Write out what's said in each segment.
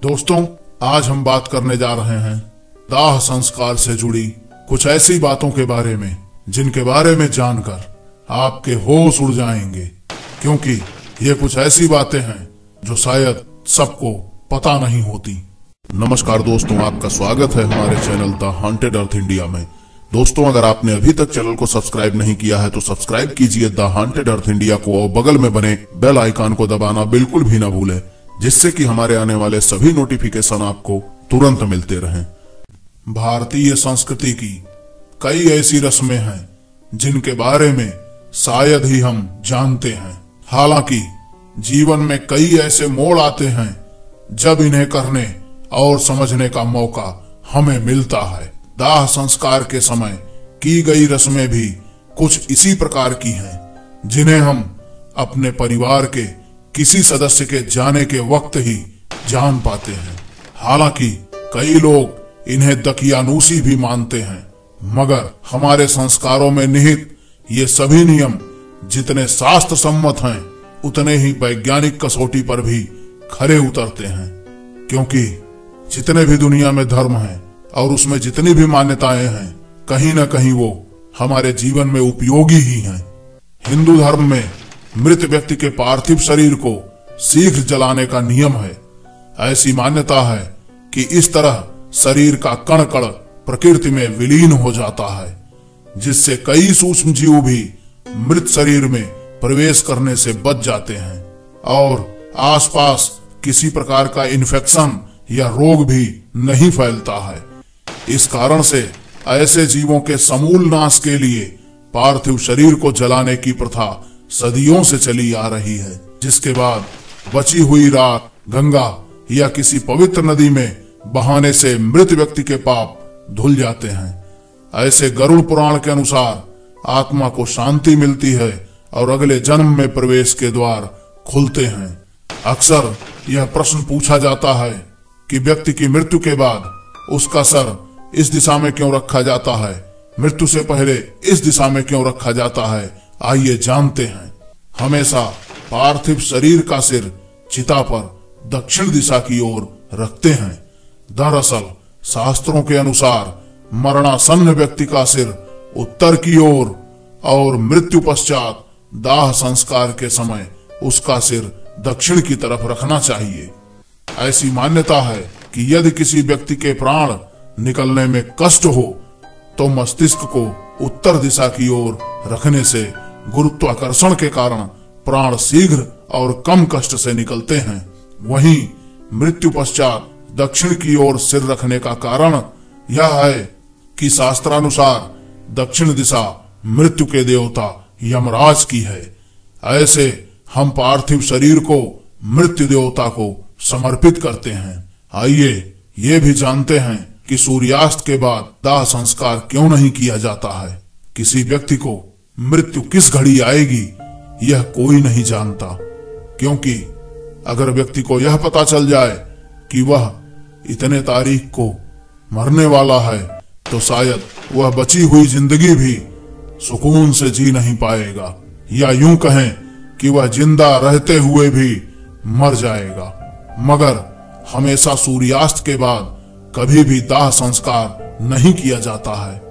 दोस्तों, आज हम बात करने जा रहे हैं दाह संस्कार से जुड़ी कुछ ऐसी बातों के बारे में जिनके बारे में जानकर आपके होश उड़ जाएंगे, क्योंकि ये कुछ ऐसी बातें हैं जो शायद सबको पता नहीं होती। नमस्कार दोस्तों, आपका स्वागत है हमारे channel the haunted earth India में। दोस्तों, अगर आपने अभी तक चैनल को सब्सक्राइब नहीं किया है तो सब्सक्राइब कीजिए द हॉन्टेड अर्थ इंडिया को और बगल में बने बेल आइकन को दबाना बिल्कुल भी ना भूलें, जिससे कि हमारे आने वाले सभी नोटिफिकेशन आपको तुरंत मिलते रहें। भारतीय संस्कृति की कई ऐसी रस्में हैं जिनके बारे में शायद ही हम जानते हैं। हालांकि जीवन में कई ऐसे मोड़ आते हैं जब इन्हें करने और समझने का मौका हमें मिलता है। दाह संस्कार के समय की गई रस्में भी कुछ इसी प्रकार की हैं, जिन्हें हम अपने परिवार के किसी सदस्य के जाने के वक्त ही जान पाते हैं। हालांकि कई लोग इन्हें दकियानूसी भी मानते हैं, मगर हमारे संस्कारों में निहित ये सभी नियम जितने शास्त्र सम्मत हैं उतने ही वैज्ञानिक कसौटी पर भी खरे उतरते हैं, क्योंकि जितने भी दुनिया में धर्म हैं और उसमें जितनी भी मान्यताएं हैं, कहीं न कहीं वो हमारे जीवन में उपयोगी ही हैं। हिंदू धर्म में मृत व्यक्ति के पार्थिव शरीर को शीघ्र जलाने का नियम है। ऐसी मान्यता है कि इस तरह शरीर का कण कण प्रकृति में विलीन हो जाता है, जिससे कई सूक्ष्म जीव भी मृत शरीर में प्रवेश करने से बच जाते हैं और आसपास किसी प्रकार का इन्फेक्शन या रोग भी नहीं फैलता है। इस कारण से ऐसे जीवों के समूल नाश के लिए पार्थिव शरीर को जलाने की प्रथा सदियों से चली आ रही है, जिसके बाद बची हुई राख गंगा या किसी पवित्र नदी में बहाने से मृत व्यक्ति के पाप धुल जाते हैं। ऐसे गरुड़ पुराण के अनुसार आत्मा को शांति मिलती है और अगले जन्म में प्रवेश के द्वार खुलते हैं। अक्सर यह प्रश्न पूछा जाता है कि व्यक्ति की मृत्यु के बाद उसका सर इस दिशा में क्यों रखा जाता है, मृत्यु से पहले इस दिशा में क्यों रखा जाता है। आइए जानते हैं। हमेशा पार्थिव शरीर का सिर चिता पर दक्षिण दिशा की ओर रखते हैं। दरअसल शास्त्रों के अनुसार मरणासन्न व्यक्ति का सिर उत्तर की ओर और मृत्यु पश्चात दाह संस्कार के समय उसका सिर दक्षिण की तरफ रखना चाहिए। ऐसी मान्यता है कि यदि किसी व्यक्ति के प्राण निकलने में कष्ट हो तो मस्तिष्क को उत्तर दिशा की ओर रखने से गुरुत्वाकर्षण के कारण प्राण शीघ्र और कम कष्ट से निकलते हैं। वहीं मृत्यु पश्चात दक्षिण की ओर सिर रखने का कारण यह है कि शास्त्रानुसार दक्षिण दिशा मृत्यु के देवता यमराज की है। ऐसे हम पार्थिव शरीर को मृत्यु देवता को समर्पित करते हैं। आइए ये भी जानते हैं कि सूर्यास्त के बाद दाह संस्कार क्यों नहीं किया जाता है। किसी व्यक्ति को मृत्यु किस घड़ी आएगी यह कोई नहीं जानता, क्योंकि अगर व्यक्ति को यह पता चल जाए कि वह इतने तारीख को मरने वाला है तो शायद वह बची हुई जिंदगी भी सुकून से जी नहीं पाएगा, या यूं कहें कि वह जिंदा रहते हुए भी मर जाएगा। मगर हमेशा सूर्यास्त के बाद कभी भी दाह संस्कार नहीं किया जाता है।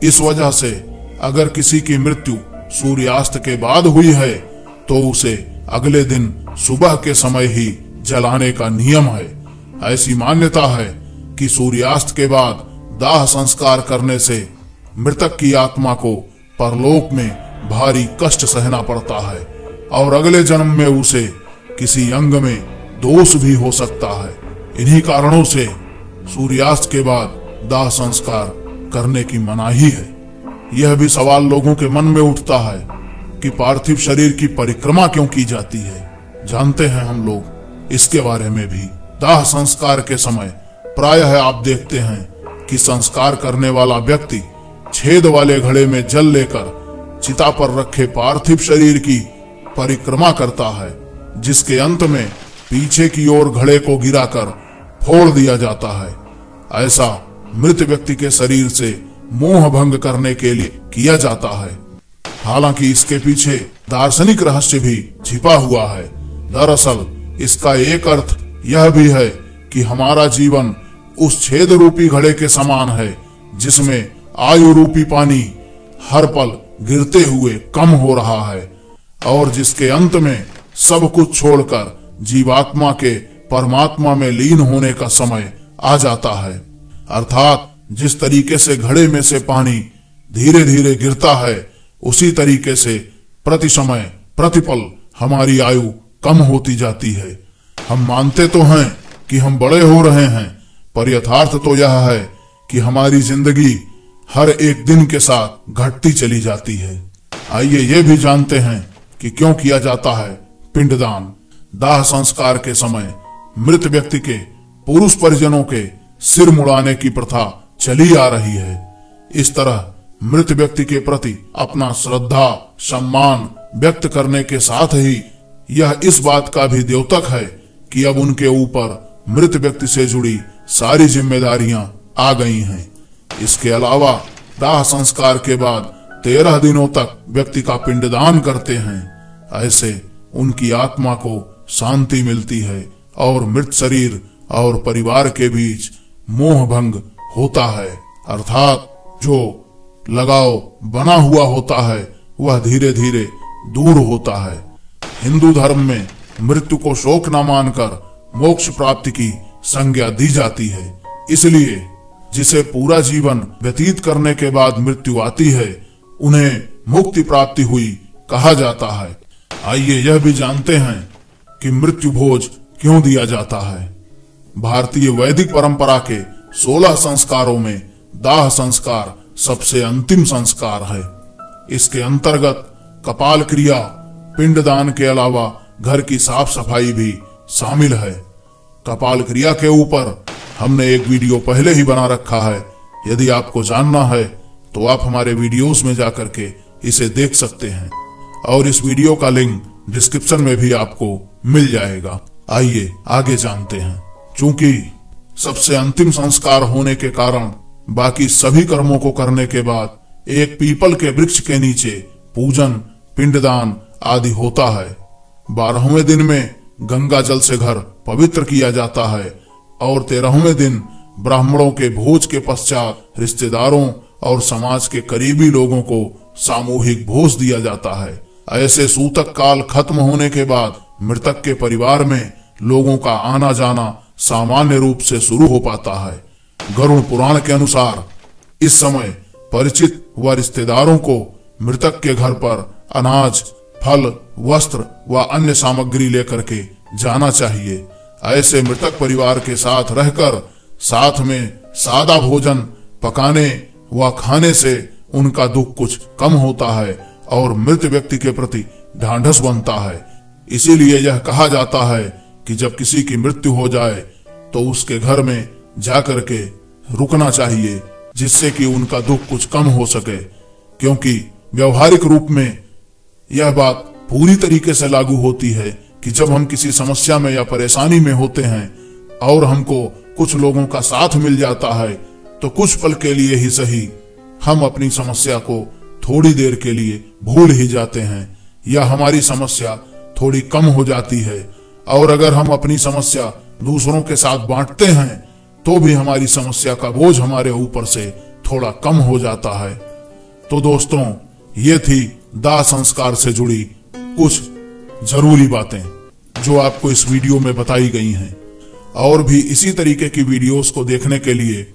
इस वजह से अगर किसी की मृत्यु सूर्यास्त के बाद हुई है तो उसे अगले दिन सुबह के समय ही जलाने का नियम है। ऐसी मान्यता है कि सूर्यास्त के बाद दाह संस्कार करने से मृतक की आत्मा को परलोक में भारी कष्ट सहना पड़ता है और अगले जन्म में उसे किसी अंग में दोष भी हो सकता है। इन्हीं कारणों से सूर्यास्त के बाद दाह संस्कार करने की मनाही है। यह भी सवाल लोगों के मन में उठता है कि पार्थिव शरीर की परिक्रमा क्यों की जाती है। जानते हैं हम लोग इसके बारे में भी। दाह संस्कार के समय प्रायः आप देखते हैं कि संस्कार करने वाला व्यक्ति छेद वाले घड़े में जल लेकर चिता पर रखे पार्थिव शरीर की परिक्रमा करता है, जिसके अंत में पीछे की ओर घड़े को गिराकर फोड़ दिया जाता है। ऐसा मृत व्यक्ति के शरीर से मोह भंग करने के लिए किया जाता है। हालांकि इसके पीछे दार्शनिक रहस्य भी छिपा हुआ है। दरअसल इसका एक अर्थ यह भी है कि हमारा जीवन उस छेद रूपी घड़े के समान है जिसमें आयु रूपी पानी हर पल गिरते हुए कम हो रहा है और जिसके अंत में सब कुछ छोड़कर जीवात्मा के परमात्मा में लीन होने का समय आ जाता है। अर्थात जिस तरीके से घड़े में से पानी धीरे धीरे गिरता है, उसी तरीके से प्रति समय प्रतिपल हमारी आयु कम होती जाती है। हम मानते तो हैं कि हम बड़े हो रहे हैं, पर यथार्थ तो यह है कि हमारी जिंदगी हर एक दिन के साथ घटती चली जाती है। आइए ये भी जानते हैं कि क्यों किया जाता है पिंडदान। दाह संस्कार के समय मृत व्यक्ति के पुरुष परिजनों के सिर मुड़ाने की प्रथा चली आ रही है। इस तरह मृत व्यक्ति के प्रति अपना श्रद्धा सम्मान व्यक्त करने के साथ ही यह इस बात का भी द्योतक है कि अब उनके ऊपर मृत व्यक्ति से जुड़ी सारी जिम्मेदारियां आ गई हैं। इसके अलावा दाह संस्कार के बाद 13 दिनों तक व्यक्ति का पिंडदान करते हैं। ऐसे उनकी आत्मा को शांति मिलती है और मृत शरीर और परिवार के बीच मोह भंग होता है। अर्थात जो लगाव बना हुआ होता है वह धीरे धीरे दूर होता है। हिंदू धर्म में मृत्यु को शोक न मानकर मोक्ष प्राप्ति की संज्ञा दी जाती है। इसलिए जिसे पूरा जीवन व्यतीत करने के बाद मृत्यु आती है उन्हें मुक्ति प्राप्ति हुई कहा जाता है। आइए यह भी जानते हैं कि मृत्यु भोज क्यों दिया जाता है। भारतीय वैदिक परंपरा के 16 संस्कारों में दाह संस्कार सबसे अंतिम संस्कार है। इसके अंतर्गत कपाल क्रिया, पिंडदान के अलावा घर की साफ सफाई भी शामिल है। कपाल क्रिया के ऊपर हमने एक वीडियो पहले ही बना रखा है। यदि आपको जानना है तो आप हमारे वीडियोस में जाकर के इसे देख सकते हैं और इस वीडियो का लिंक डिस्क्रिप्शन में भी आपको मिल जाएगा। आइए आगे जानते हैं। चूंकि सबसे अंतिम संस्कार होने के कारण बाकी सभी कर्मों को करने के बाद एक पीपल के वृक्ष के नीचे पूजन, पिंडदान आदि होता है। 12वें दिन में गंगा जल से घर पवित्र किया जाता है और 13वें दिन ब्राह्मणों के भोज के पश्चात रिश्तेदारों और समाज के करीबी लोगों को सामूहिक भोज दिया जाता है। ऐसे सूतक काल खत्म होने के बाद मृतक के परिवार में लोगों का आना जाना सामान्य रूप से शुरू हो पाता है। गरुड़ पुराण के अनुसार इस समय परिचित व रिश्तेदारों को मृतक के घर पर अनाज, फल, वस्त्र व अन्य सामग्री लेकर के जाना चाहिए। ऐसे मृतक परिवार के साथ रहकर साथ में सादा भोजन पकाने व खाने से उनका दुख कुछ कम होता है और मृत व्यक्ति के प्रति ढांढस बनता है। इसीलिए यह कहा जाता है कि जब किसी की मृत्यु हो जाए तो उसके घर में जाकर के रुकना चाहिए, जिससे कि उनका दुख कुछ कम हो सके। क्योंकि व्यवहारिक रूप में यह बात पूरी तरीके से लागू होती है कि जब हम किसी समस्या में या परेशानी में होते हैं और हमको कुछ लोगों का साथ मिल जाता है तो कुछ पल के लिए ही सही हम अपनी समस्या को थोड़ी देर के लिए भूल ही जाते हैं या हमारी समस्या थोड़ी कम हो जाती है। और अगर हम अपनी समस्या दूसरों के साथ बांटते हैं तो भी हमारी समस्या का बोझ हमारे ऊपर से थोड़ा कम हो जाता है। तो दोस्तों, ये थी दाह संस्कार से जुड़ी कुछ जरूरी बातें जो आपको इस वीडियो में बताई गई हैं। और भी इसी तरीके की वीडियोस को देखने के लिए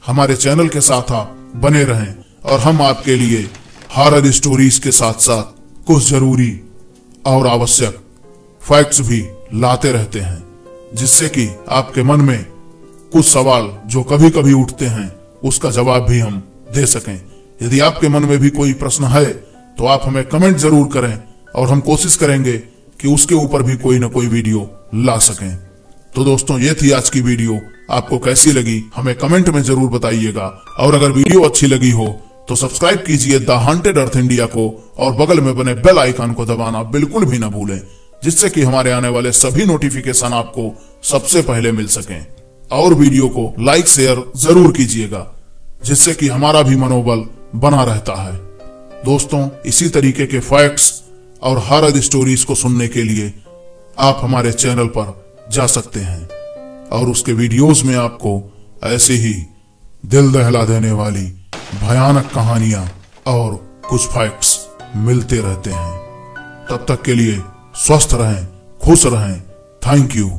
हमारे चैनल के साथ आप बने रहें और हम आपके लिए हॉरर स्टोरीज के साथ साथ कुछ जरूरी और आवश्यक फैक्ट्स भी लाते रहते हैं, जिससे कि आपके मन में कुछ सवाल जो कभी कभी उठते हैं उसका जवाब भी हम दे सकें। यदि आपके मन में भी कोई प्रश्न है तो आप हमें कमेंट जरूर करें और हम कोशिश करेंगे कि उसके ऊपर भी कोई न कोई वीडियो ला सकें। तो दोस्तों, ये थी आज की वीडियो। आपको कैसी लगी हमें कमेंट में जरूर बताइएगा और अगर वीडियो अच्छी लगी हो तो सब्सक्राइब कीजिए द हॉन्टेड अर्थ इंडिया को और बगल में बने बेल आइकन को दबाना बिल्कुल भी न भूलें, जिससे कि हमारे आने वाले सभी नोटिफिकेशन आपको सबसे पहले मिल सकें। और वीडियो को लाइक शेयर जरूर कीजिएगा, जिससे कि हमारा भी मनोबल बना रहता है। दोस्तों, इसी तरीके के फैक्ट्स और हॉरर स्टोरीज को सुनने के लिए आप हमारे चैनल पर जा सकते हैं। और उसके वीडियोस में आपको ऐसी ही दिल दहला देने वाली भयानक कहानियां और कुछ फैक्ट्स मिलते रहते हैं। तब तक के लिए स्वस्थ रहें, खुश रहें। Thank you.